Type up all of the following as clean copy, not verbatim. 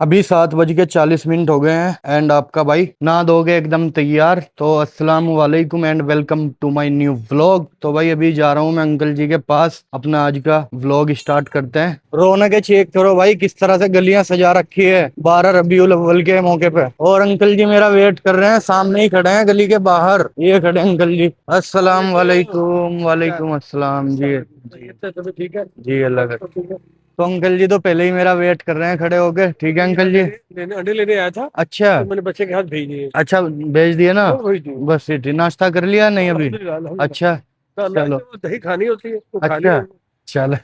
अभी 7:40 हो गए हैं एंड आपका भाई नहा धो के एकदम तैयार। तो अस्सलाम वालेकुम and welcome to my new vlog. तो भाई अभी जा रहा हूँ मैं अंकल जी के पास, अपना आज का व्लॉग स्टार्ट करते हैं। रौनक चेक करो भाई किस तरह से गलियां सजा रखी है 12 रबीउल अव्वल के मौके पे। और अंकल जी मेरा वेट कर रहे हैं, सामने ही खड़े हैं गली के बाहर। ये खड़े हैं अंकल जी। अस्सलाम वालेकुम। वालेकुम अस्सलाम जी। ठीक है। जी अल्लाह का। सब ठीक है। तो अंकल जी तो पहले ही मेरा वेट कर रहे हैं खड़े होके। ठीक है अंकल जी। अंडे लेने आया था अच्छा। तो मैंने बच्चे के हाथ भेज दिए। अच्छा भेज दिए ना। हाँ वही थी। बस ठीक, नाश्ता कर लिया नहीं अभी? अल्हम्दुलिल्लाह अल्हम्दुलिल्लाह। अच्छा। चलो। नाश्ते में दही खानी होती है तो खा अच्छा लिया। चल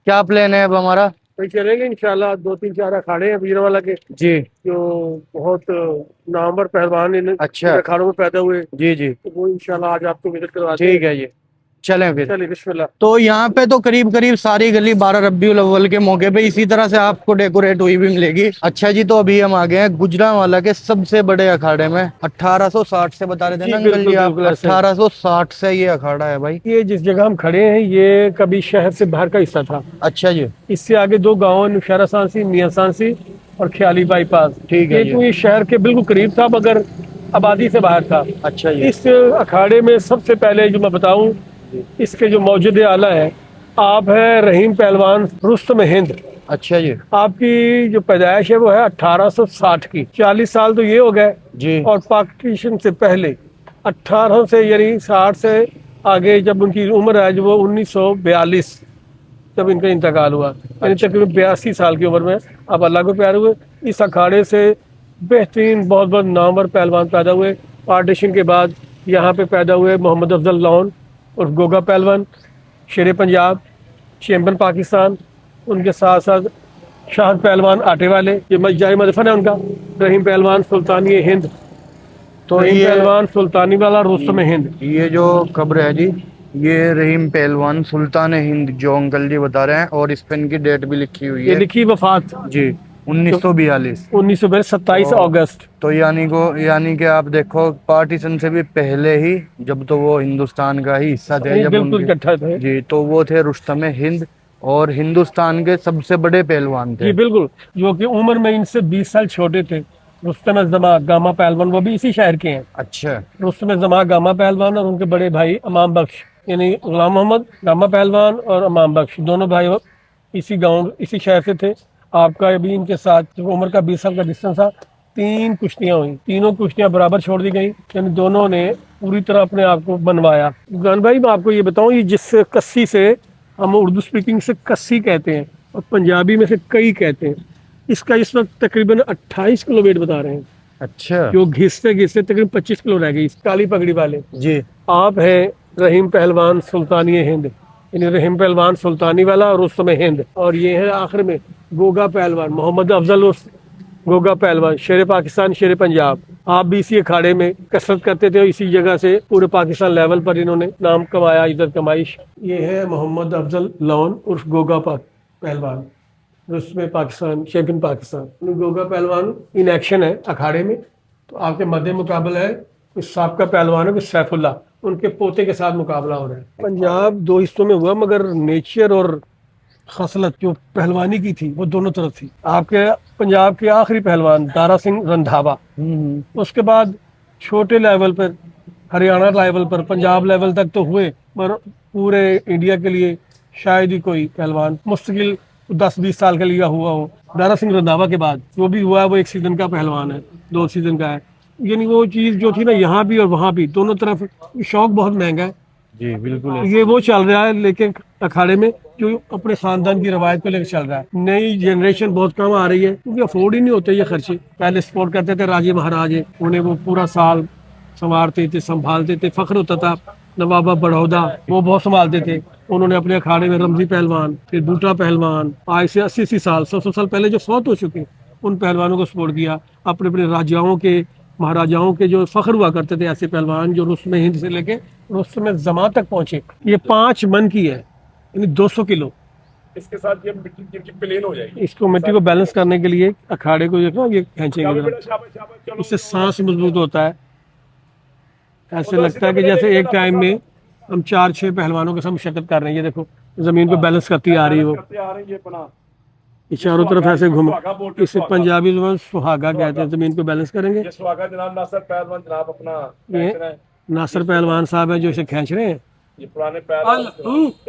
क्या प्लान है अब हमारा? तो चलेंगे इंशाल्लाह, दो तीन चार अखाड़े हैं वीरवाला के जी। जो बहुत नामवर पहलवान इन अच्छा। अखाड़ों में पैदा हुए, जी जी। तो वो इंशाल्लाह आज आपको विजिट करवाते ठीक हैं। है जी। चलें फिर। चलिए बिस्मिल्लाह। तो यहाँ पे तो करीब करीब सारी गली 12 रबीउल अव्वल के मौके पे इसी तरह से आपको डेकोरेट हुई भी मिलेगी। अच्छा जी, तो अभी हम आ गए हैं गुजरांवाला के सबसे बड़े अखाड़े में। 1860 से बता रहे थे जी ना अंकल जी बिल्कुल आप? बिल्कुल ऐसे। 1860 से ये अखाड़ा है भाई। ये जिस जगह हम खड़े हैं ये कभी शहर से बाहर का हिस्सा था। अच्छा जी। इससे आगे दो गांव हैं, नौशहरा सांसी, मियां सांसी और ख्याली बाईपास। ठीक है ये जी। तो ये शहर के बिल्कुल करीब था मगर आबादी से बाहर था। अच्छा जी। इस अखाड़े में सबसे पहले जो मैं बताऊं, इसके जो मौजूद आला है आप है रहीम पहलवान रुस्तम हिंद। अच्छा जी। आपकी जो पैदाइश है वो है 1860 की, 40 साल तो ये हो गए। जी। और पार्टीशन से पहले 18 से यानी 60 से आगे जब उनकी उम्र है जो वो 1942 जब इनका इंतकाल हुआ, यानी अच्छा। तकरीबन 82 साल की उम्र में आप अल्लाह को प्यारे हुए। इस अखाड़े से बेहतरीन बहुत बहुत नामवर पहलवान पैदा हुए। पार्टीशन के बाद यहाँ पे पैदा हुए मोहम्मद अफजल लोन और गोगा पहलवान, शेर पंजाब, चैम्पियन पाकिस्तान। उनके साथ साथ शाहद पहलवान आटे वाले, ये जारी मदफन है उनका। रहीम पहलवान सुल्तानी हिंद, तो रहीम पहलवान सुल्तानी वाला रुस्तम हिंद। ये जो कब्र है जी, ये रहीम पहलवान सुल्तान हिंद जो अंकल जी बता रहे हैं, और इस पे इनकी डेट भी लिखी हुई ये है। लिखी वफात जी। 1942। 1927 तो अगस्त। तो यानी कि आप देखो पार्टीशन से भी पहले ही, जब तो वो हिंदुस्तान का ही हिस्सा थे ये जब बिल्कुल उनके। इकट्ठा थे। जी, तो वो थे रुस्तम हिंद और हिंदुस्तान के सबसे बड़े पहलवान जी थे। बिल्कुल, जो कि उम्र में इनसे 20 साल छोटे थे। रुस्तम जमा गामा पहलवान वो भी इसी शहर के हैं। अच्छा। रुस्तम जमा गामा पहलवान और उनके बड़े भाई अमाम बख्श, यानी गुलाम मोहम्मद गामा पहलवान और अमाम बख्श दोनों भाई इसी गांव इसी शहर से थे। आपका अभी इनके साथ जो उम्र का 20 साल का डिस्टेंस था, तीन कुश्तियां हुई, तीनों कुश्तियां बराबर छोड़ दी गई, यानी दोनों ने पूरी तरह अपने आप को बनवाया। गान भाई मैं आपको ये बताऊं, ये जिस कस्सी से हम उर्दू स्पीकिंग से कस्सी कहते हैं और पंजाबी में से कई कहते हैं, इसका इस वक्त तकरीबन 28 किलो वेट बता रहे हैं। अच्छा जो घिसते घिसते तकरीबन 25 किलो रह गई इस काली पगड़ी वाले। जी। आप हैं रहीम पहलवान सुल्तानी हिंद, यानी रहीम पहलवान सुल्तानी वाला और रुस्तम हिंद। और ये है आखिर में गोगा पहलवान मोहम्मद अफजल गोगा पहलवान, शेर पाकिस्तान शेर पंजाब। आप भी इसी अखाड़े में कसरत करते थे, इसी जगह से पूरे पाकिस्तान लेवल पर इन्होंने नाम कमाया, इज्जत कमाई। ये है मोहम्मद अफजल लोन उर्फ गोगा पहलवान, उसमें पाकिस्तान चैंपियन पाकिस्तान। गोगा पहलवान इन एक्शन है अखाड़े में। तो आपके मध्य मुकाबला है कोई साबका पहलवान है कोई सैफुल्ला, उनके पोते के साथ मुकाबला हो रहा है। पंजाब दो हिस्सों में हुआ मगर नेचर और खसलत जो पहलवानी की थी वो दोनों तरफ थी। आपके पंजाब के आखिरी पहलवान दारा सिंह रंधावा, उसके बाद छोटे लेवल पर हरियाणा लेवल पर पंजाब लेवल तक तो हुए, पर पूरे इंडिया के लिए शायद ही कोई पहलवान मुस्तकिल 10-20 साल के लिए हुआ हो। दारा सिंह रंधावा के बाद जो भी हुआ है वो एक सीजन का पहलवान है, 2 सीजन का है। यानी वो चीज़ जो थी ना यहाँ भी और वहाँ भी दोनों तरफ, शौक बहुत महंगा है। जी बिल्कुल ये वो चल रहा है लेकिन अखाड़े में जो अपने खानदान की रवायत को लेकर चल रहा है। नई जनरेशन बहुत कम आ रही है क्योंकि अफोर्ड ही नहीं होते ये खर्चे। पहले सपोर्ट करते थे राजे महाराजे, उन्हें वो पूरा साल संवारते थे संभालते थे, फख्र होता था। नवाबा बड़ौदा वो बहुत संभालते थे। उन्होंने अपने अखाड़े में रमजी पहलवान, फिर बूटा पहलवान, आज से 80-80 साल 100-100 साल पहले जो फौत हो चुके उन पहलवानों को सपोर्ट किया। अपने अपने राजाओं के महाराजाओं के जो फख्र हुआ करते थे ऐसे पहलवान जो रुस्म हिंद से लेके रुस्म जमा तक पहुंचे। ये 5 मन की है, यानी 200 किलो। इसके साथ ये मिट्टी जबकि प्लेन हो जाएगी, इसको मिट्टी को बैलेंस करने के लिए अखाड़े को देखो ये खींचेंगे जरा। इससे सांस मजबूत होता है। ऐसे लगता है कि जैसे एक टाइम में हम 4-6 पहलवानों के साथ मुशक्कत कर रहे हैं। ये देखो जमीन पे बैलेंस करती आ रही है वो। ये चारों तरफ ऐसे घूम, सुहागा बोलते हैं, इसे सुहागा। पंजाबी में सुहागा कहते हैं। जमीन को बैलेंस करेंगे। ये सुहागा जनाब नासिर पहलवान जनाब अपना ये खींच रहे हैं। नासिर पहलवान साहब है जो इसे खींच रहे हैं। ये पुराने पहलवान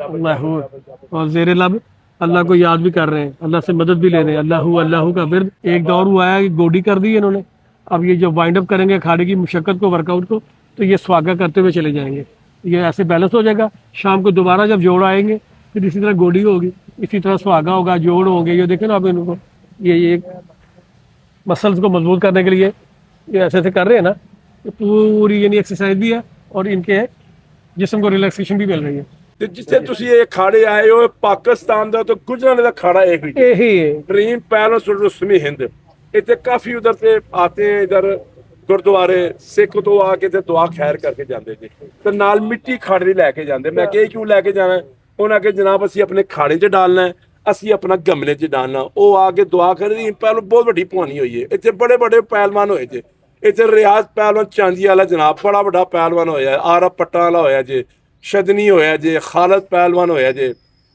अल्लाहू और जेर लब अल्लाह को याद भी कर रहे हैं, अल्लाह से मदद भी ले रहे हैं। अल्लाहू अल्लाहू का विर्द एक दौर हुआ है कि गोडी कर दी इन्होंने। अब ये जो वाइंड अप करेंगे अखाड़े की मुशक्कत को, वर्कआउट को, तो ये स्वागा करते हुए चले जाएंगे। ये ऐसे बैलेंस हो जाएगा। शाम को दोबारा जब जोड़ आएंगे फिर इसी तरह गोडी होगी, इसी तरह सुहागा होगा, जोड़ होंगे। ये देखें ना आप इनको, ये मसल्स को मजबूत करने के लिए ये ऐसे ऐसे कर रहे हैं ना, ये पूरी यानी एक्सरसाइज भी है और इनके जिस्म को रिलैक्सेशन भी मिल रही है। ਤੇ ਜਿੱਥੇ ਤੁਸੀਂ ਇਹ ਖਾੜੇ ਆਏ ਹੋ ਪਾਕਿਸਤਾਨ ਦਾ ਤਾਂ ਗੁਜਰਾਤ ਦਾ ਖਾੜਾ एक ही यही है। ड्रीम पैलेस और रस्मी हिंद इतने काफी उधर से आते हैं इधर गुरुद्वारे सिख तो आके ते दुआ खैर करके जाते थे ते नाल मिट्टी खाड़े लैके जाते। मैं कहा क्यों लैके जाना है? उन्हें आके जनाब असी अपने खाड़े च डालना है, असी अपना गमले च डालना। वो आके दुआ कर दी पहलो बहुत बड़ी भवानी हुई है। इतने बड़े बड़े पहलवान होए थे। इतने रियाज पहलवान चांदी वाला जनाब बड़ा बड़ा पहलवान होया, आरब पट्टा वाला होया जे, शदनी होया जे, खालद पहलवान होया जे,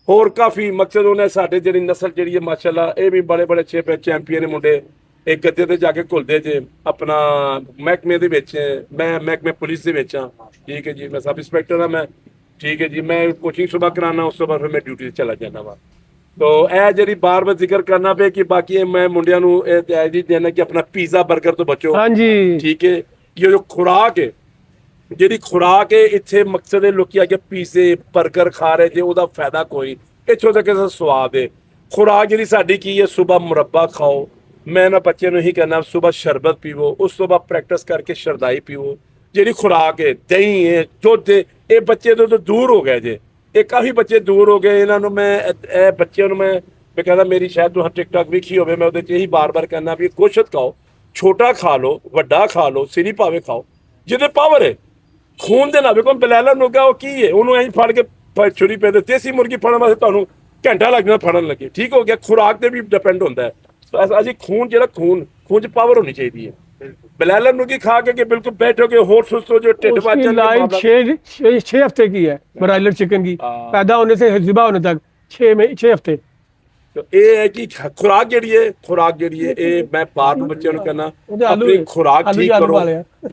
होर काफी मकसद उन्हें साडे जेहड़ी नस्ल जेहड़ी है माशाल्लाह ये भी बड़े बड़े अच्छे चैंपियन ने मुंडे। एक गद्दे ते जाके घुलदे जे अपना महकमे दे विच, मैं महकमे पुलिस दे विच हां, ठीक है जी, मैं सब इंस्पैक्टर हां मैं, ठीक है जी। मैं कोचिंग सुबह कराना, उस तो बाद फिर मैं ड्यूटी ते चला जाना वा। तो ਇਹ ਜਿਹੜੀ ਬਾਰ-ਬਾਰ ਜ਼ਿਕਰ ਕਰਨਾ ਪਿਆ ਕਿ ਬਾਕੀ ਮੈਂ ਮੁੰਡਿਆਂ ਨੂੰ ਇਹ ਤੈਅ ਦੇਣਾ ਕਿ ਆਪਣਾ ਪੀਜ਼ਾ 버ਗਰ ਤੋਂ ਬਚੋ। हाँ जी, ਠੀਕ ਹੈ, ਇਹ ਜੋ ਖੁਰਾਕ ਹੈ, ਜਿਹੜੀ ਖੁਰਾਕ ਹੈ ਇੱਥੇ ਮਕਸਦ ਹੈ ਲੋਕੀ ਆ ਕੇ ਪੀਜ਼ੇ 버ਗਰ ਖਾ ਰਹੇ ਜੇ ਉਹਦਾ ਫਾਇਦਾ ਕੋਈ ਇੱਥੋਂ ਤੱਕ ਦਾ ਸਵਾਦ ਹੈ। ਖੁਰਾਕ ਜਿਹੜੀ ਸਾਡੀ ਕੀ ਹੈ, ਸਵੇਰ ਮੁਰੱਬਾ ਖਾਓ। ਮੈਂ ਨਾ ਬੱਚੇ ਨੂੰ ਹੀ ਕਹਿੰਦਾ ਸਵੇਰ ਸ਼ਰਬਤ ਪੀਵੋ, ਉਸ ਤੋਂ ਬਾਅਦ ਪ੍ਰੈਕਟਿਸ ਕਰਕੇ ਸ਼ਰਦਾਈ ਪੀਵੋ। ਜਿਹੜੀ ਖੁਰਾਕ ਹੈ, ਦਹੀਂ ਹੈ, ਦੁੱਧ ਹੈ, ਇਹ ਬੱਚੇ ਤੋਂ ਦੂਰ ਹੋ ਗਏ ਜੇ। ਇਹ ਕਾਫੀ ਬੱਚੇ ਦੂਰ ਹੋ ਗਏ। ਇਹਨਾਂ ਨੂੰ ਮੈਂ ਇਹ ਬੱਚਿਆਂ ਨੂੰ ਮੈਂ ਕਹਿੰਦਾ ਮੇਰੀ ਸ਼ਾਇਦ ਤੁਸੀਂ ਟਿਕਟੌਕ ਵੇਖੀ ਹੋਵੇ, ਮੈਂ ਉਹਦੇ 'ਚ ਇਹੀ ਬਾਰ-ਬਾਰ ਕਹਿੰਦਾ ਵੀ ਗੋਸ਼ਤ ਖਾਓ, ਛੋਟਾ ਖਾ ਲਓ, ਵੱਡਾ ਖਾ ਲਓ, ਸਿਰੀ ਭਾਵੇਂ ਖਾਓ, ਜਿਹਦੇ ਪਾਵਰ ਹੈ। ਖੂਨ ਦੇ ਨਾਲ ਵੇਖੋ ਬਲੈਲਾ ਮੁਰਗਾ ਉਹ ਕੀ ਹੈ, ਉਹਨੂੰ ਐਂ ਫੜ ਕੇ ਛੁਰੀ ਪੈ ਦੇ। ਦੇਸੀ ਮੁਰਗੀ ਫੜਨ ਵਾਸਤੇ ਤੁਹਾਨੂੰ ਘੰਟਾ ਲੱਗ ਜਾਂਦਾ ਫੜਨ ਲੱਗੇ, ਠੀਕ ਹੋ ਗਿਆ। ਖੁਰਾਕ ਤੇ ਵੀ ਡਿਪੈਂਡ ਹੁੰਦਾ ਹੈ। ਅਸੀਂ ਖੂਨ ਜਿਹੜਾ ਖੂਨ 'ਚ ਪਾਵਰ ਹੋਣੀ ਚਾਹੀਦੀ ਹੈ। बलाला मुर्गी खा के बिल्कुल बैठोगे होर सुस्त हो जो टिड्ड उसकी लाइफ 6 हफ्ते की है। ब्रायलर चिकन की पैदा होने से ज़िबा होने तक 6 हफ्ते। तो ये है कि खुराक जड़ी है ये मैं बार बार बच्चों को कहना अपनी खुराक ठीक करो,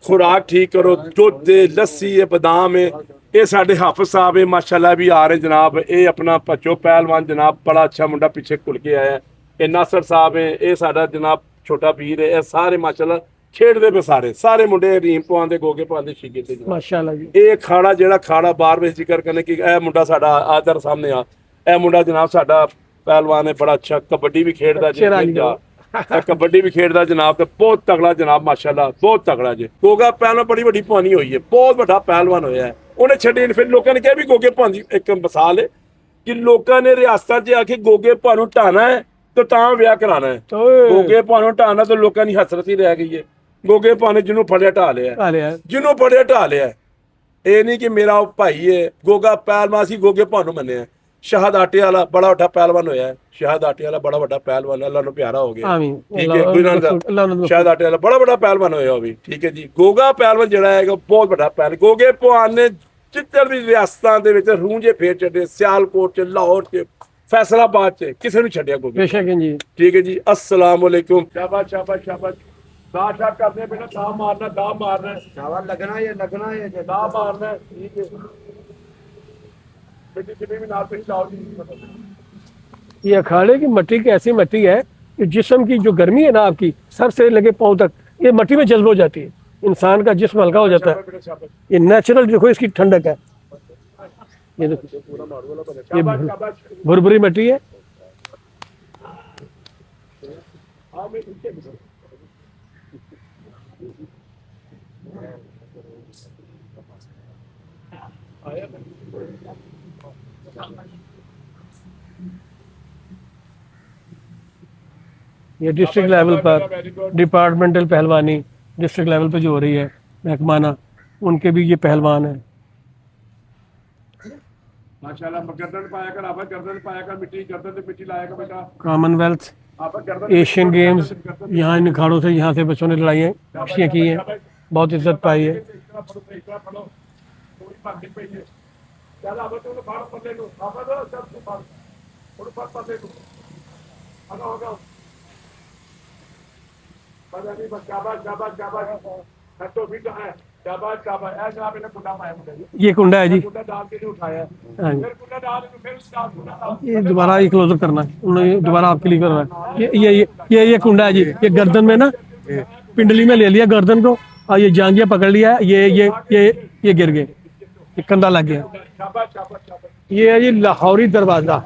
खुराक ठीक करो। दुध लस्सी है, बादाम है। ये साडे हाफिज साहब है माशाल्लाह भी आ रहे जनाब। ये अपना भच्चो पहलवान जनाब बड़ा अच्छा मुंडा पीछे खुल के आया। ये नासर साहब है, ये साडा जनाब छोटा वीर है। ये सारे माशाल्लाह खेडदे पे सारे मुंडे रीम पवांदे, गोगे पवांदे, शिगे ते माशाल्लाह जी। ये खाड़ा जेड़ा खाड़ा बार बार जिक्र करने की ए मुंडा साडा आदर सामने आ, ए मुंडा जनाब साडा पहलवान है, बड़ा अच्छा कबड्डी भी खेडदा जी, कबड्डी भी खेडदा जनाब, ते बहुत तगड़ा जनाब माशाल्लाह, बहुत तगड़ा जी। गोगा पहलवान बड़ी बड़ी पवानी हुई है, बहुत बड़ा पहलवान होया है। उन्हें छड्डे फिर लोगों ने कहा भी गोगे पवानी एक मिसाल है कि लोगों ने रियासत च आके गोगे पवानू ढाना है तो तां विआह कराना है। गोगे पवानू ढाना तो लोगों की हसरत ही रह गई है। गोगे पाने जिन्हों फड़िया ढा लिया, जिन्हों फड़िया ढा लिया। ये नहीं कि मेरा भाई है गोगा पहलवान, असी गोगे भानू मन्ने हैं। शहद आटे वाला बड़ा बड़ा पहलवान होया है, शहद आटे वाला बड़ा बड़ा पहलवान, अल्लाह नु प्यारा हो गया, ठीक है। शहद आटे वाला बड़ा बड़ा पहलवान होया भी, ठीक है जी। गोगा पहलवान जिहड़ा है बहुत बड़ा पहलवान। गोगे पहलवान ने जितने भी रियासतां दे विच रूंजे फेर छड्डे, सियालकोट च, लाहौर च, फैसलाबाद च, किसे नु छड्डिया गोगे। बेशक जी, ठीक है जी। अस्सलाम वालेकुम। शाबाश शाबाश शाबाश। दाशा करने बेटा, दाम मारना शाबाश, लगना है दाम मारना है, ठीक है। बेटी कितने भी नाल पे ही लाओ जी। ये अखाड़े की मिट्टी की ऐसी मिट्टी है कि जिस्म की जो गर्मी है ना आपकी सर से लेके पाँव तक, ये मिट्टी में जज्ब हो जाती है, इंसान का जिस्म हल्का हो जाता है। ये नेचुरल देखो इसकी ठंडक है। ये देखो ये भुरभुरी मिट्टी है। ये डिस्ट्रिक्ट लेवल पर डिपार्टमेंटल पहलवानी डिस्ट्रिक्ट लेवल पे जो हो रही है महकमाना, उनके भी ये पहलवान है। माशाल्लाह। गर्दन पाया कर, आप गर्दन पाया कर, मिट्टी गर्दन पे मिट्टी लाया कर बेटा। कॉमनवेल्थ, आप गर्दन एशियन गेम्स, यहाँ इन अखाड़ों से यहाँ से बच्चों ने लड़ाइयाँ की हैं, बहुत इज्जत पाई है। ये कुंडा है जी। उठाया हाँ जी। फिर कुंडा डाल के फिर स्टार्ट कुंडा ये दोबारा ये क्लोजअप करना है, उन्होंने दोबारा आपके लिए करना है। ये कुंडा है जी, ये गर्दन में ना पिंडली में ले लिया गर्दन को, और ये जांघिया पकड़ लिया, ये गिर गए, ये कंधा लग गया। ये है जी लाहौरी दरवाजा,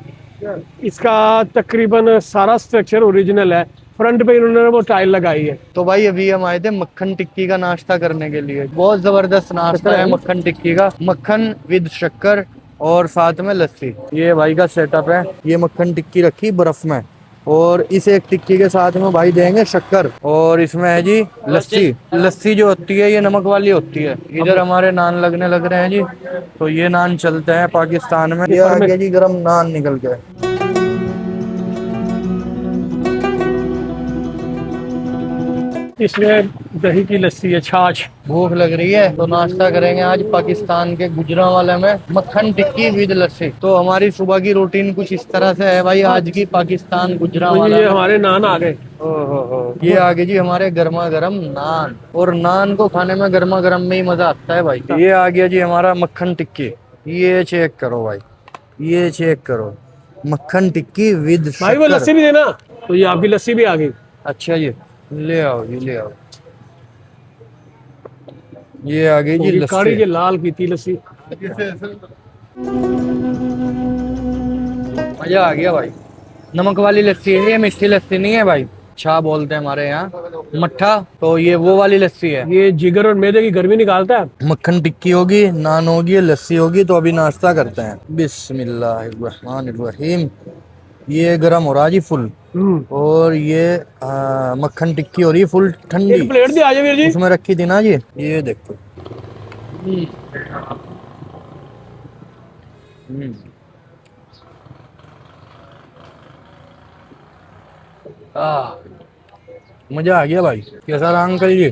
इसका तकरीबन सारा स्ट्रक्चर ओरिजिनल है, फ्रंट पे इन्होंने वो टाइल लगाई है। तो भाई अभी हम आए थे मक्खन टिक्की का नाश्ता करने के लिए। बहुत जबरदस्त नाश्ता है मक्खन टिक्की का, मक्खन विद शक्कर और साथ में लस्सी। ये भाई का सेटअप है, ये मक्खन टिक्की रखी बर्फ में, और इस एक टिक्की के साथ में भाई देंगे शक्कर, और इसमें है जी लस्सी। लस्सी जो होती है ये नमक वाली होती है। इधर हमारे नान लगने लग रहे हैं जी, तो ये नान चलते हैं पाकिस्तान में। ये आ गया जी गरम नान निकल के। इसमें दही की लस्सी है, छाछ। भूख लग रही है तो नाश्ता करेंगे आज पाकिस्तान के गुजरांवाला में, मक्खन टिक्की विद लस्सी। तो हमारी सुबह की रूटीन कुछ इस तरह से है भाई आज की पाकिस्तान गुजरांवाला ये में। हमारे नान आ गए। ये आगे जी हमारे गर्मा गर्म नान, और नान को खाने में गर्मा गर्म में ही मजा आता है भाई। ये आ गया जी हमारा मक्खन टिक्की, ये चेक करो भाई, ये चेक करो, मक्खन टिक्की विद भाई वो लस्सी भी देना। तो ये आपकी लस्सी भी आ गई। अच्छा जी, ले आओ जी, ले आओ। ये आ गई जी ये काढ़ी लस्सी। के लाल की थी लस्सी। मजा आ गया भाई। नमक वाली लस्सी है ये, मीठी लस्सी नहीं है भाई। छा बोलते हैं हमारे यहाँ, मट्ठा। तो ये वो वाली लस्सी है। ये जिगर और मैदे की गर्मी निकालता है। मक्खन टिक्की होगी, नान होगी, लस्सी होगी। तो अभी नाश्ता करते हैं। बिस्मिल्लाहिर्रहमानिर्रहीम। ये गरम हो रहा जी फुल, और ये मक्खन टिक्की हो रही है फुल ठंडी। एक प्लेट दे आजा वीर जी। उसमें रखी थी ना जी, ये देखो। मजा आ गया भाई। कैसा रहा अंकल जी?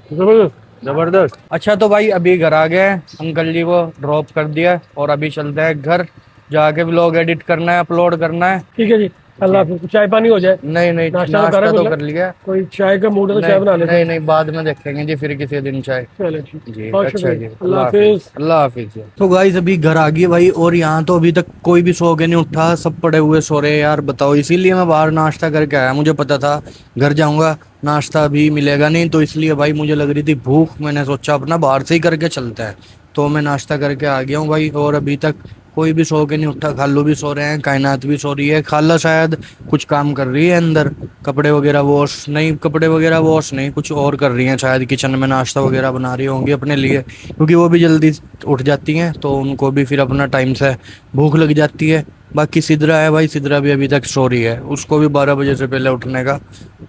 जबरदस्त। जबरदस्त। अच्छा तो भाई अभी घर आ गए, अंकल जी को ड्रॉप कर दिया, और अभी चलते हैं घर, जाके व्लॉग एडिट करना है, अपलोड करना है। ठीक है जी, अल्लाह हाफिज़। चाय पानी हो जाए। नहीं नहीं, नाश्ता नाश्ता तो तो करा कर लिया। कोई चाय का मूड है तो चाय बना लेते नहीं नहीं, बाद में देखेंगे जी, फिर किसी दिन चाय। चले ठीक। जी बहुत अच्छा शुक्रिया। जी, अल्लाह हाफिज़। अल्लाह हाफिज। तो गाइस अभी घर आ गई भाई, और यहाँ तो अभी तक कोई भी सो के नहीं उठा, सब पड़े हुए सो रहे हैं यार, बताओ। इसीलिए मैं बाहर नाश्ता करके आया, मुझे पता था घर जाऊंगा नाश्ता भी मिलेगा नहीं, तो इसलिए भाई मुझे लग रही थी भूख, मैंने सोचा अपना बाहर से ही करके चलता है। तो मैं नाश्ता करके आ गया हूँ भाई, और अभी तक कोई भी सो के नहीं उठा। खालू भी सो रहे हैं, कायनात भी सो रही है, खाला शायद कुछ काम कर रही है अंदर, कपड़े वगैरह वॉश नहीं, कपड़े वगैरह वॉश नहीं, कुछ और कर रही हैं शायद, किचन में नाश्ता वगैरह बना रही होंगी अपने लिए, क्योंकि वो भी जल्दी उठ जाती हैं, तो उनको भी फिर अपना टाइम से भूख लग जाती है। बाकी सिद्रा है भाई, सिद्रा भी अभी तक सो रही है, उसको भी 12 बजे से पहले उठने का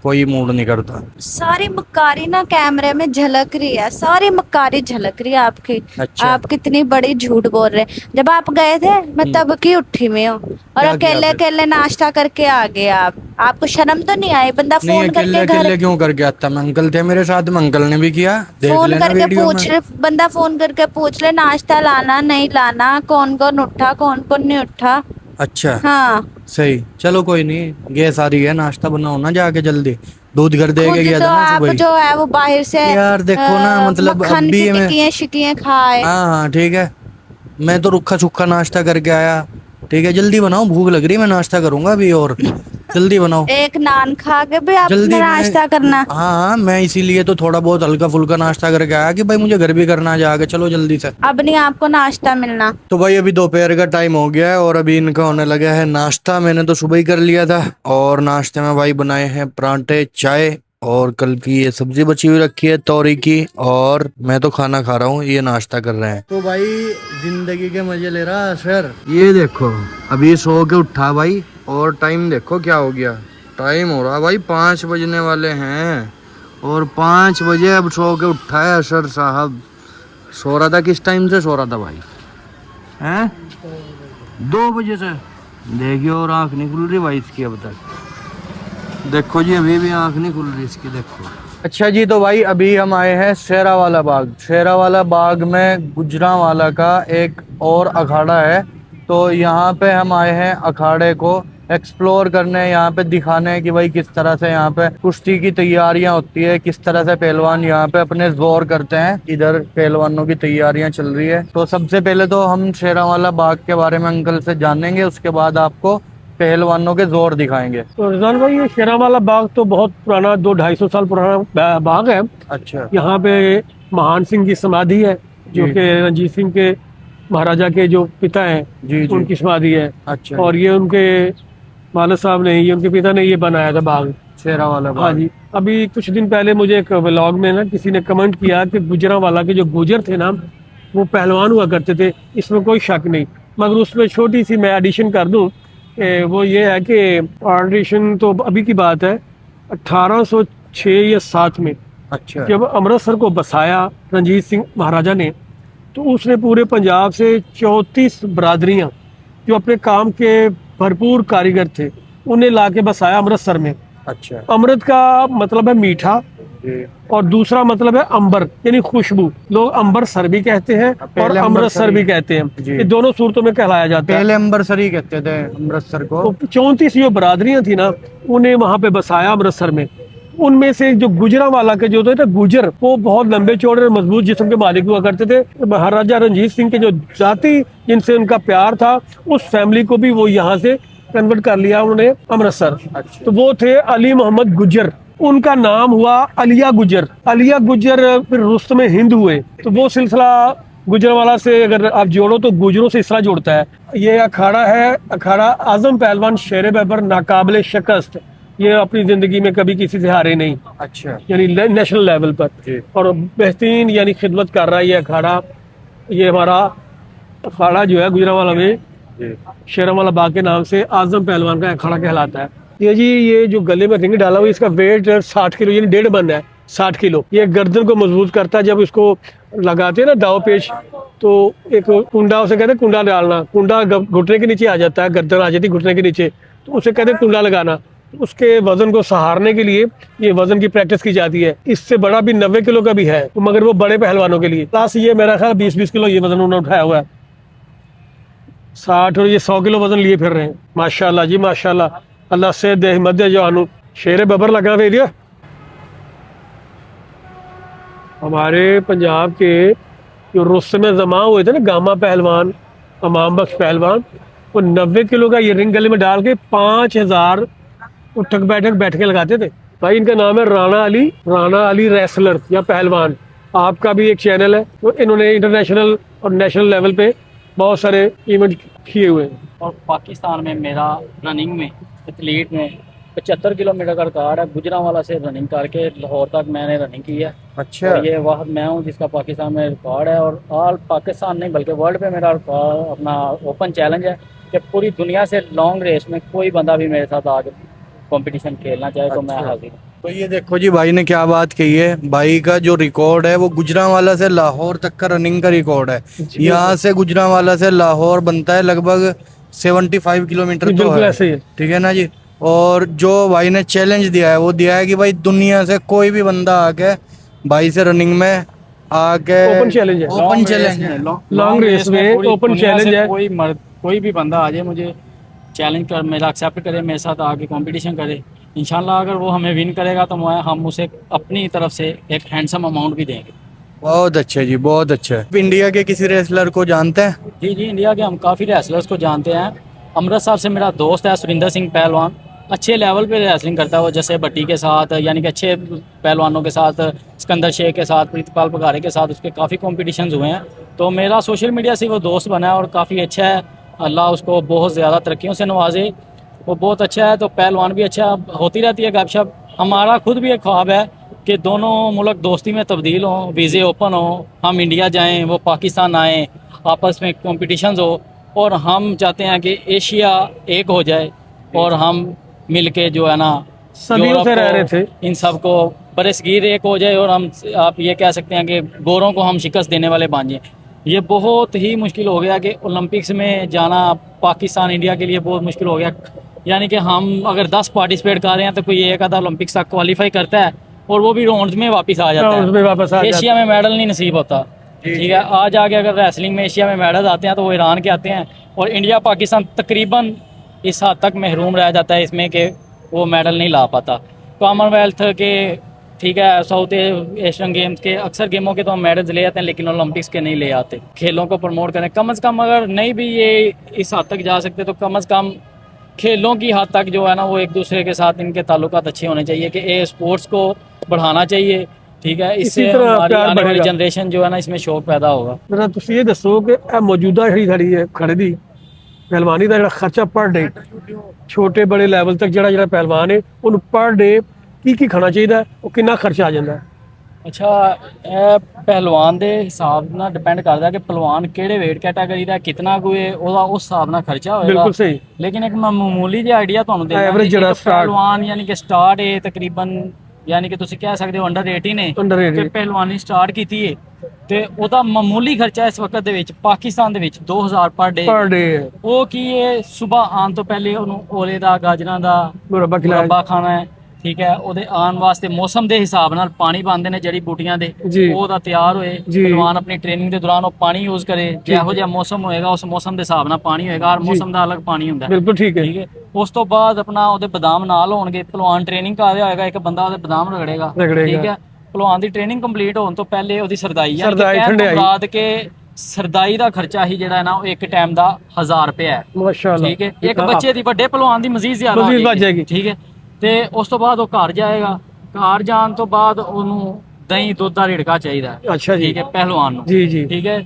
कोई मूड नहीं करता। सारी मक्कारी ना कैमरे में झलक रही है, सारी मक्कारी झलक रही है आपकी। अच्छा। आप कितनी बड़ी झूठ बोल रहे हैं। जब आप गए थे मैं तब की उठी में हूँ, और क्या किया अकेले फिर? अकेले नाश्ता करके आ गए आप। आपको शर्म तो नहीं आई? बंदा नहीं फोन अकेले करके अकेले घर क्यों करके आता? मैं अंकल थे मेरे साथ में, अंकल ने भी किया, देख फोन लेना करके वीडियो पूछ में। बंदा फोन करके पूछ ले नाश्ता लाना नहीं लाना, कौन कौन उठा कौन कौन नहीं उठा। अच्छा हाँ, सही, चलो कोई नहीं, गैस आ रही है, नाश्ता बनाओ ना जाके जल्दी। दूध घर दे खुद के गया तो था ना आप सुबह ही। जो है वो बाहर से यार देखो ना, मतलब मक्खन अभी की मैं, टिक्कियां शिकियां खाए। हाँ हाँ ठीक है, मैं तो रुखा सुखा नाश्ता करके आया। ठीक है जल्दी बनाओ, भूख लग रही है, मैं नाश्ता करूंगा अभी, और जल्दी बनाओ। एक नान खा के भी आपने जल्दी नाश्ता करना। हाँ मैं इसीलिए तो थोड़ा बहुत हल्का फुल्का नाश्ता करके आया कि भाई मुझे घर भी करना है जाके, चलो जल्दी से। अब नहीं आपको नाश्ता मिलना। तो भाई अभी दोपहर का टाइम हो गया है, और अभी इनका होने लगा है नाश्ता। मैंने तो सुबह ही कर लिया था, और नाश्ते में भाई बनाए हैं परांठे, चाय, और कल की ये सब्जी बची हुई रखी है तोरी की, और मैं तो खाना खा रहा हूँ, ये नाश्ता कर रहे हैं। तो भाई जिंदगी के मजे ले रहा है सर। ये देखो अभी सो के उठा भाई, और टाइम देखो क्या हो गया, टाइम हो रहा भाई 5 बजने वाले हैं, और 5 बजे अब सो के उठा है सर साहब। सो रहा था, किस टाइम से सो रहा था भाई? हैं 2 बजे से, देखिए, और आंख नहीं खुल रही भाई इसकी अब तक। देखो जी अभी भी आंख नहीं खुल रही इसकी, देखो। अच्छा जी, तो भाई अभी हम आए हैं शेरावाला बाग। शेरावाला बाग में गुजरांवाला का एक और अखाड़ा है, तो यहाँ पे हम आए हैं अखाड़े को एक्सप्लोर करने, यहाँ पे दिखाने कि भाई किस तरह से यहाँ पे कुश्ती की तैयारियां होती है, किस तरह से पहलवान यहाँ पे अपने जोर करते हैं। इधर पहलवानों की तैयारियां चल रही है। तो सबसे पहले तो हम शेरांवाला बाग के बारे में अंकल से जानेंगे, उसके बाद आपको पहलवानों के जोर दिखाएंगे। तो रिजवान भाई, ये शेरांवाला बाग तो बहुत पुराना, 200-250 साल पुराना बाग है। अच्छा। यहाँ पे महान सिंह की समाधि है, जो जी। कि रणजीत सिंह के महाराजा के जो पिता हैं, जी जी। उनकी समाधि है। अच्छा। और ये उनके वालिद साहब ने, ये उनके पिता ने ये बनाया था बाग। शेरांवाला हाँ बाग। जी। अभी कुछ दिन पहले मुझे एक व्लॉग में ना किसी ने कमेंट किया कि गुजरांवाला के जो गुजर थे ना, वो पहलवान हुआ करते थे, इसमें कोई शक नहीं। मगर उसमें छोटी सी मैं एडिशन कर दूं, वो ये है कि एडिशन तो अभी की बात है, 1806 या 7 में अच्छा। जब अमृतसर को बसाया रणजीत सिंह महाराजा ने, तो उसने पूरे पंजाब से 34 बरादरियां जो अपने काम के भरपूर कारीगर थे, उन्हें लाके बसाया अमृतसर में। अच्छा। अमृत का मतलब है मीठा, जी। और दूसरा मतलब है अंबर यानी खुशबू। लोग अंबर सर भी कहते हैं और पहले अमृतसर भी कहते हैं। जी। ये दोनों सूरतों में कहलाया जाता है। पहले अमृतसर ही कहते थे अमृतसर को। तो 34 जो बरादरियां थी ना, उन्हें वहां पे बसाया अमृतसर में। उनमें से जो गुजरांवाला के जो थे ना गुजर, वो बहुत लंबे चौड़े और मजबूत जिस्म के मालिक हुआ करते थे। महाराजा रणजीत सिंह के जो जाति जिनसे उनका प्यार था, उस फैमिली को भी वो यहाँ से कन्वर्ट कर लिया उन्होंने अमृतसर। अच्छा। तो वो थे अली मोहम्मद गुजर, उनका नाम हुआ अलिया गुजर। अलिया गुजर फिर रुस्तम हिंद हुए। तो वो सिलसिला गुजरांवाला से अगर आप जोड़ो तो गुजरों से इसरा जोड़ता है। ये अखाड़ा है, अखाड़ा आजम पहलवान शेर बबर नाकाबिले शिकस्त, ये अपनी जिंदगी में कभी किसी से हारे नहीं, अच्छा। यानी नेशनल लेवल पर। जी। और बेहतरीन यानी खिदमत कर रहा है ये अखाड़ा। ये हमारा अखाड़ा जो है गुजरांवाला में जी। शेरांवाला बाग के नाम से आजम पहलवान का अखाड़ा कहलाता है। ये जी, ये जो गले में रिंग डाला हुआ है, इसका वेट 60 किलो यानी 1.5 मन है, 60 किलो। ये गर्दन को मजबूत करता है। जब इसको लगाते हैं ना दाव पेश, तो एक कुंडा, उसे कहते हैं कुंडा डालना। कुंडा घुटने के नीचे आ जाता है, गर्दन आ जाती है घुटने के नीचे, तो उसे कहते हैं कुंडा लगाना। उसके वजन को सहारने के लिए ये वजन की प्रैक्टिस की जाती है। इससे बड़ा भी 90 किलो का भी है, तो मगर वो बड़े पहलवानों के लिए। प्लस ये मेरा ख्याल 20-20 किलो ये वजन उन्होंने उठाया हुआ है। 60 और ये 100 किलो वजन लिए फिर रहे हैं। माशाल्लाह जी माशाल्लाह, अल्लाह से दे हिम्मत दे जवानू। शेर बबर लगा हुआ एरिया। हमारे पंजाब के जो रुस्तम जमा हुए थे ना, गामा पहलवान, इमाम बख्श पहलवान, वो 90 किलो का ये रिंग गले में डाल के 5000 उठक बैठ के लगाते थे। भाई इनका नाम है राणा अली रेसलर या पहलवान। आपका भी एक चैनल है, तो इन्होंने इंटरनेशनल और नेशनल लेवल पे बहुत सारे इवेंट किए हुए हैं। और पाकिस्तान में मेरा रनिंग में एथलीट में 75 किलोमीटर का रिकॉर्ड है। गुजरांवाला से रनिंग करके लाहौर तक मैंने रनिंग की है। अच्छा। और ये वाहद मैं हूँ जिसका पाकिस्तान में रिकॉर्ड है, और ऑल पाकिस्तान नहीं बल्कि वर्ल्ड पे मेरा रिकॉर्ड, अपना ओपन चैलेंज है कि पूरी दुनिया से लॉन्ग रेस में कोई बंदा भी मेरे साथ आज कंपटीशन खेलना चाहे तो मैं हाजिर हूँ। तो ये देखो जी, भाई ने क्या बात कही है। भाई का जो रिकॉर्ड है वो गुजरांवाला से लाहौर तक का रनिंग का रिकॉर्ड है। यहाँ से गुजरांवाला से लाहौर बनता है लगभग 75 किलोमीटर तो बिल्कुल है, ऐसे ही है। ठीक है ना जी। और जो भाई ने चैलेंज दिया है वो दिया है कि भाई दुनिया से कोई भी बंदा आके भाई से रनिंग में आके ओपन चैलेंज है। ओपन चैलेंज है। लॉन्ग रेस में पूरी ओपन दुनिया चैलेंज से है। कोई भी बंदा आ जाए, मुझे चैलेंज कर, मेरा एक्सेप्ट करे, मेरे साथ आके कंपटीशन करे। इंशाल्लाह अगर वो हमें विन करेगा तो हम उसे अपनी तरफ से एक हैंडसम अमाउंट भी देंगे। बहुत अच्छा जी, बहुत अच्छा है। इंडिया के किसी रेसलर को जानते हैं? जी जी, इंडिया के हम काफ़ी रेसलर्स को जानते हैं। अमृतसर से मेरा दोस्त है सुरिंदर सिंह पहलवान, अच्छे लेवल पे रेसलिंग करता है वो, जैसे भट्टी के साथ, यानी कि अच्छे पहलवानों के साथ, सिकंदर शेख के साथ, प्रीतपाल पगारे के साथ उसके काफ़ी कॉम्पिटिशन्स हुए हैं। तो मेरा सोशल मीडिया से वो दोस्त बना है और काफ़ी अच्छा है। अल्लाह उसको बहुत ज़्यादा तरक्कियों से नवाजे, वो बहुत अच्छा है। तो पहलवान भी अच्छा, होती रहती है गपशप। हमारा खुद भी एक ख्वाब है कि दोनों मुल्क दोस्ती में तब्दील हों, वीज़े ओपन हो, हम इंडिया जाएं, वो पाकिस्तान आएँ, आपस में कॉम्पिटिशन्स हो, और हम चाहते हैं कि एशिया एक हो जाए और हम मिल के जो है ना सदियों से रह रहे थे, इन सब को बरसगीर एक हो जाए, और हम, आप ये कह सकते हैं कि गोरों को हम शिकस्त देने वाले बन जाएं। ये बहुत ही मुश्किल हो गया कि ओलंपिक्स में जाना पाकिस्तान इंडिया के लिए बहुत मुश्किल हो गया। यानी कि हम अगर 10 पार्टिसिपेट कर रहे हैं तो कोई एक आधा ओलंपिक्स तक क्वालिफाई करता है, और वो भी राउंड्स में वापस आ जाता राउंड्स में वापस आ है। एशिया में मेडल नहीं नसीब होता। ठीक है। आज आगे अगर रेसलिंग में एशिया में मेडल आते हैं तो वो ईरान के आते हैं, और इंडिया पाकिस्तान तकरीबन इस हद तक महरूम रह जाता है इसमें कि वो मेडल नहीं ला पाता। कॉमनवेल्थ के, ठीक है, साउथ एशियन गेम्स के अक्सर गेमों के तो हम मेडल्स ले आते हैं, लेकिन ओलंपिक्स के नहीं ले आते। खेलों को प्रमोट करें, कम से कम अगर नहीं भी ये इस हद तक जा सकते तो कम से कम खेलों की हद तक जो है ना वो एक दूसरे के साथ इनके ताल्लुकात अच्छे होने चाहिए कि ये स्पोर्ट्स को बढ़ाना चाहिए, ठीक है। इससे इसी तरह हमारी प्यार आने वाली बढ़ेगा। जनरेशन जो है ना इसमें शौक पैदा होगा। मेरा तुम ये दसो कि मौजूदा जी साड़ी खड़े दी पहलवानी का खर्चा पर डे छोटे बड़े लैवल तक जो पहलवान है उन्हें पर डे की खाना चाहिए और कितना खर्चा आ जाता है? अच्छा, पहलवान ਦੇ ਹਿਸਾਬ ਨਾਲ ਡਿਪੈਂਡ ਕਰਦਾ ਕਿ ਪਹਿਲਵਾਨ ਕਿਹੜੇ weight ਕੈਟਾਗਰੀ ਦਾ ਕਿੰਨਾ ਕੋਈ ਉਹਦਾ ਉਸ ਹਿਸਾਬ ਨਾਲ ਖਰਚਾ ਹੋਏਗਾ। ਬਿਲਕੁਲ ਸਹੀ। ਲੇਕਿਨ ਇੱਕ ਮੈਂ ਮਾਮੂਲੀ ਜਿਹਾ ਆਈਡੀਆ ਤੁਹਾਨੂੰ ਦੇ Average ਜਿਹੜਾ start- ਪਹਿਲਵਾਨ ਯਾਨੀ ਕਿ ਸਟਾਰਟ ਹੈ ਤਕਰੀਬਨ, ਯਾਨੀ ਕਿ ਤੁਸੀਂ ਕਹਿ ਸਕਦੇ ਹੋ ਅੰਡਰ 18 ਨੇ Under 18 ਤੇ ਪਹਿਲਵਾਨੀ ਸਟਾਰਟ ਕੀਤੀ ਹੈ ਤੇ ਉਹਦਾ ਮਾਮੂਲੀ ਖਰਚਾ ਇਸ ਵਕਤ ਦੇ ਵਿੱਚ ਪਾਕਿਸਤਾਨ ਦੇ ਵਿੱਚ 2000 ਪਰ ਡੇ। पर डे ਉਹ ਕੀ ਹੈ, ਸਵੇਰ ਆਉਣ ਤੋਂ ਪਹਿਲੇ ਉਹਨੂੰ ਓਲੇ ਦਾ, ਗਾਜਰਾਂ ਦਾ मुरब्बा खिलाया ਮੁਰੱਬਾ ਖਾਣਾ ਹੈ, ਠੀਕ ਹੈ। ਉਹਦੇ ਆਉਣ ਵਾਸਤੇ ਮੌਸਮ ਦੇ ਹਿਸਾਬ ਨਾਲ ਪਾਣੀ ਪਾਉਂਦੇ ਨੇ ਜੜੀ ਬੂਟੀਆਂ ਦੇ, ਜੀ। ਉਹਦਾ ਤਿਆਰ ਹੋਏ। ਜੀ। ਪਹਿਲਵਾਨ ਆਪਣੀ ਟ੍ਰੇਨਿੰਗ ਦੇ ਦੌਰਾਨ ਉਹ ਪਾਣੀ ਯੂਜ਼ ਕਰੇ, ਜਿਹੋ ਜਿਹਾ ਮੌਸਮ ਹੋਏਗਾ ਉਸ ਮੌਸਮ ਦੇ ਹਿਸਾਬ ਨਾਲ ਪਾਣੀ ਹੋਏਗਾ, ਹਰ ਮੌਸਮ ਦਾ ਅਲੱਗ ਪਾਣੀ ਹੁੰਦਾ ਹੈ, बिल्कुल ठीक है। ਠੀਕ ਹੈ। ਉਸ ਤੋਂ ਬਾਅਦ ਆਪਣਾ ਉਹਦੇ ਬਦਾਮ ਨਾਲ ਹੋਣਗੇ, ਪਹਿਲਵਾਨ ਟ੍ਰੇਨਿੰਗ ਕਰ ਰਿਹਾ ਹੋਏਗਾ, ਇੱਕ ਬੰਦਾ ਉਹਦੇ ਬਦਾਮ ਰਗੜੇਗਾ, ਰਗੜੇਗਾ। ਠੀਕ ਹੈ। ਪਹਿਲਵਾਨ ਦੀ ਟ੍ਰੇਨਿੰਗ ਕੰਪਲੀਟ ਹੋਣ ਤੋਂ ਪਹਿਲੇ ਉਹਦੀ ਸਰਦਾਈ ਯਾਨੀ ਕਿ ਸਰਦਾਈ, ਕਹਿਣ ਤੋਂ ਠੰਡਿਆਈ। ਮੁਰਾਦ ਕਿ ਸਰਦਾਈ ਦਾ ਖਰਚਾ ਹੀ ਜਿਹੜਾ ਹੈ ਨਾ ਉਹ ਇੱਕ ਟਾਈਮ ਦਾ 1000 ਰੁਪਏ ਹੈ, माशाल्लाह ਠੀਕ ਹੈ। ਇੱਕ ਬੱਚੇ ਦੀ, ਵੱਡੇ ਪਹਿਲਵਾਨ ਦੀ ਮਜ਼ੀਦ ਜ਼ਿਆਦਾ ਹੋ ਮਜ਼ੀਦ ਵੱਧ ਜਾਏਗੀ। ਠੀਕ ਹੈ। ਤੇ ਉਸ ਤੋਂ ਬਾਅਦ ਉਹ ਘਰ ਜਾਏਗਾ, ਘਰ ਜਾਣ ਤੋਂ ਬਾਅਦ ਉਹਨੂੰ ਦਹੀਂ ਦੁੱਧ ਦਾ ਰਿੜਕਾ ਚਾਹੀਦਾ ਹੈ, अच्छा जी ਠੀਕ ਹੈ, ਪਹਿਲਵਾਨ ਨੂੰ, जी जी ਠੀਕ ਹੈ।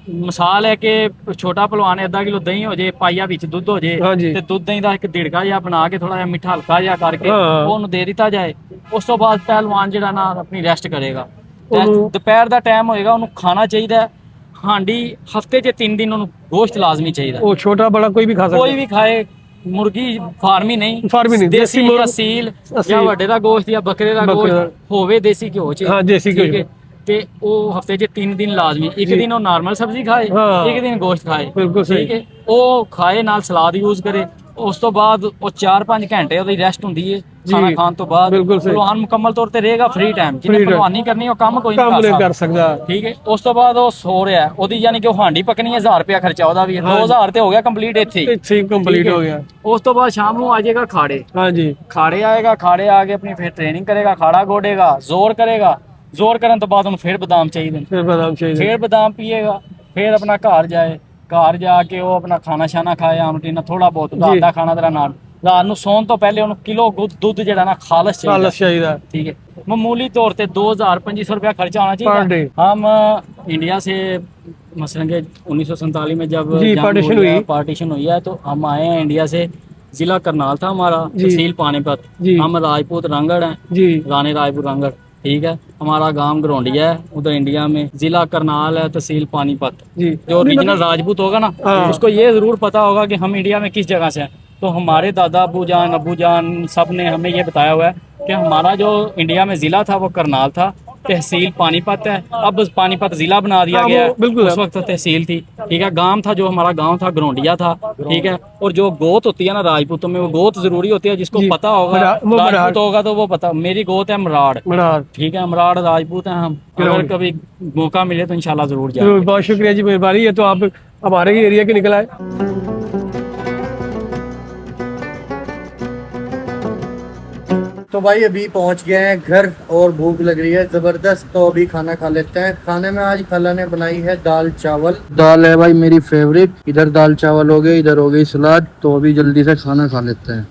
ਮਿਸਾਲ ਹੈ ਕਿ ਛੋਟਾ ਪਹਿਲਵਾਨ ਅੱਧਾ ਕਿਲੋ ਦਹੀਂ ਹੋ ਜੇ, ਪਾਈਆ ਵਿੱਚ ਦੁੱਧ ਹੋ ਜੇ, ਹਾਂਜੀ। ਤੇ ਦੁੱਧ ਦਹੀਂ ਦਾ ਇੱਕ ਦਿੜਕਾ ਜਿਹਾ ਬਣਾ ਕੇ ਥੋੜਾ ਜਿਹਾ ਮਿੱਠਾ ਹਲਕਾ ਜਿਹਾ ਕਰਕੇ ਹਾਂ। ਉਹਨੂੰ ਦੇ ਦਿੱਤਾ ਜਾਏ। ਉਸ ਤੋਂ ਬਾਅਦ ਪਹਿਲਵਾਨ ਜਿਹੜਾ ਨਾ ਆਪਣੀ ਰੈਸਟ ਕਰੇਗਾ। ਉਹਨੂੰ- ਦੁਪਹਿਰ ਦਾ ਟਾਈਮ ਹੋਏਗਾ, ਉਹਨੂੰ ਖਾਣਾ ਚਾਹੀਦਾ ਹੈ। ਹਾਂਡੀ ਹਫਤੇ 'ਚ 3 ਦਿਨ ਉਹਨੂੰ ਗੋਸ਼ਤ ਲਾਜ਼ਮੀ ਚਾਹੀਦਾ। वो छोटा बड़ा कोई भी खा सकता ਕੋਈ है। ਵੀ ਖਾਏ, ਮੁਰਗੀ ਫਾਰਮੀ ਨਹੀਂ, ਫਾਰਮੀ ਨਹੀਂ, ਦੇਸੀ ਦੇਸੀ ਅਸੀਲ ਜਾਂ ਅਸੀਲ। ਵੱਡੇ ਦਾ ਗੋਸ਼ਤ ਜਾਂ ਬੱਕਰੇ ਦਾ ਬੱਕਰੇ ਦਾ। ਗੋਸ਼ਤ ਹੋਵੇ ਦੇਸੀ ਘਿਓ 'ਚ, ਹਾਂ, ਦੇਸੀ ਘਿਓ 'ਚ। ਠੀਕ ਹੈ। ਤੇ ਉਹ ਹਫਤੇ 'ਚ 3 ਦਿਨ ਲਾਜ਼ਮੀ, ਇੱਕ ਦਿਨ ਉਹ ਨਾਰਮਲ ਸਬਜ਼ੀ ਖਾਏ, ਹਾਂ। ਇੱਕ ਦਿਨ ਗੋਸ਼ਤ ਖਾਏ, ਬਿਲਕੁਲ ਸਹੀ। ਠੀਕ ਹੈ। ਉਹ ਖਾਏ ਨਾਲ ਸਲਾਦ ਯੂਜ਼ ਕਰੇ। ਉਸ ਤੋਂ ਬਾਅਦ ਉਹ 4-5 ਘੰਟੇ ਉਹਦੀ ਰੈਸਟ ਹੁੰਦੀ ਹੈ ਖਾਣਾ ਖਾਣ ਤੋਂ ਬਾਅਦ। ਬਿਲਕੁਲ ਸਹੀ। ਪਹਿਲਵਾਨ ਮੁਕੰਮਲ ਤੌਰ ਤੇ ਰਹੇਗਾ ਫ੍ਰੀ ਟਾਈਮ, ਜਿਹਨੇ Free time। ਪਹਿਲਵਾਨੀ ਕਰਨੀ ਉਹ ਕੰਮ ਕੋਈ काम ਨਹੀਂ नहीं ਕਰ कर ਸਕਦਾ, सकता। ਠੀਕ ਹੈ। ਉਸ ਤੋਂ ਬਾਅਦ ਉਹ ਸੋ ਰਿਹਾ ਹੈ, ਉਹਦੀ ਯਾਨੀ ਕਿ ਉਹ ਹਾਂਡੀ ਪਕਣੀ ਹੈ, 1000 ਰੁਪਇਆ ਖਰਚਾ ਉਹਦਾ ਵੀ ਹੈ, 2000 ਤੇ ਹੋ ਗਿਆ ਕੰਪਲੀਟ ਇੱਥੇ ਹੀ। ਇੱਥੇ ਹੀ ਕੰਪਲੀਟ ਠੀਕ ਹੈ। ਹੋ ਗਿਆ। ਉਸ ਤੋਂ ਬਾਅਦ ਸ਼ਾਮ ਨੂੰ ਆ ਜਾਏਗਾ ਖਾੜੇ, हाँ जी ਖਾੜੇ ਆਏਗਾ, ਖਾੜੇ ਆ ਕੇ ਆਪਣੀ ਫਿਰ ਟ੍ਰੇਨਿੰਗ ਕਰੇਗਾ, ਖਾੜਾ ਗੋਡੇਗਾ, ਜ਼ੋਰ ਕਰੇਗਾ, ਜ਼ੋਰ ਕਰਨ ਤੋਂ ਬਾਅਦ ਉਹਨੂੰ ਫਿਰ ਬਦਾਮ ਚਾਹੀਦੇ ਨੇ, फिर बादाम चाहिए। ਫਿਰ ਬਦਾਮ ਪੀਏਗਾ, ਫਿਰ ਆਪਣਾ ਘਰ ਜਾਏ, ਘਰ ਜਾ ਕੇ ਉਹ ਆਪਣਾ ਖਾਣਾ ਸ਼ਾਨਾ ਖਾਏ, ਆਮਟੀਨਾ ਥੋੜਾ ਬਹੁਤ ਰਾਤ ਦਾ ਖਾਣਾ ਤੇਰਾ ਨਾਲ। ਰਾਤ ਨੂੰ ਸੌਣ ਤੋਂ ਪਹਿਲੇ ਉਹਨੂੰ ਕਿਲੋ ਦੁੱਧ ਜਿਹੜਾ ਨਾ ਖਾਲਸ ਚਾਹੀਦਾ, खालस चाहिए। ठीक है। मामूली तौर पे 2000-2500 रुपया खर्चा होना Per चाहिए। day। हम इंडिया से मसलन के 1947 में जब जी, जंग partition हुई। पार्टीशन हुई है तो हम आए हैं इंडिया से। जिला करनाल था हमारा, जी। तहसील पानीपत। जी। हम राजपूत रांगड़ हैं, जी रानी राजपूत रांगड़, ठीक है। हमारा गांव गरौंडिया है उधर इंडिया में, जिला करनाल है, तहसील पानीपत। जी जो ओरिजिनल राजपूत होगा ना हाँ। उसको ये जरूर पता होगा कि हम इंडिया में किस जगह से हैं। तो हमारे दादा अबू जान सब ने हमें ये बताया हुआ है कि हमारा जो इंडिया में ज़िला था वो करनाल था, तहसील पानीपत है, अब पानीपत ज़िला बना दिया हाँ, गया वो है। बिल्कुल उस वक्त तहसील थी, ठीक है। गांव था जो हमारा गांव था गरौंडिया था, ठीक है। और जो गोत होती है ना राजपूतों में, वो गोत जरूरी होती है, जिसको जी। पता होगा वो मराड़। राजपूत होगा तो वो पता। मेरी गोत है मराड़, बड़ा ठीक है, मराड़ राजपूत हैं हम। अगर कभी मौका मिले तो इंशाल्लाह जरूर जाएंगे। जरूर, बहुत शुक्रिया जी, मेहरबानी है। तो आप हमारे ही एरिया के निकल आए। तो भाई अभी पहुंच गए हैं घर और भूख लग रही है जबरदस्त, तो अभी खाना खा लेते हैं। खाने में आज खाला ने बनाई है दाल चावल। दाल है भाई मेरी फेवरेट, इधर दाल चावल हो गए, इधर हो गई सलाद, तो अभी जल्दी से खाना खा लेते हैं।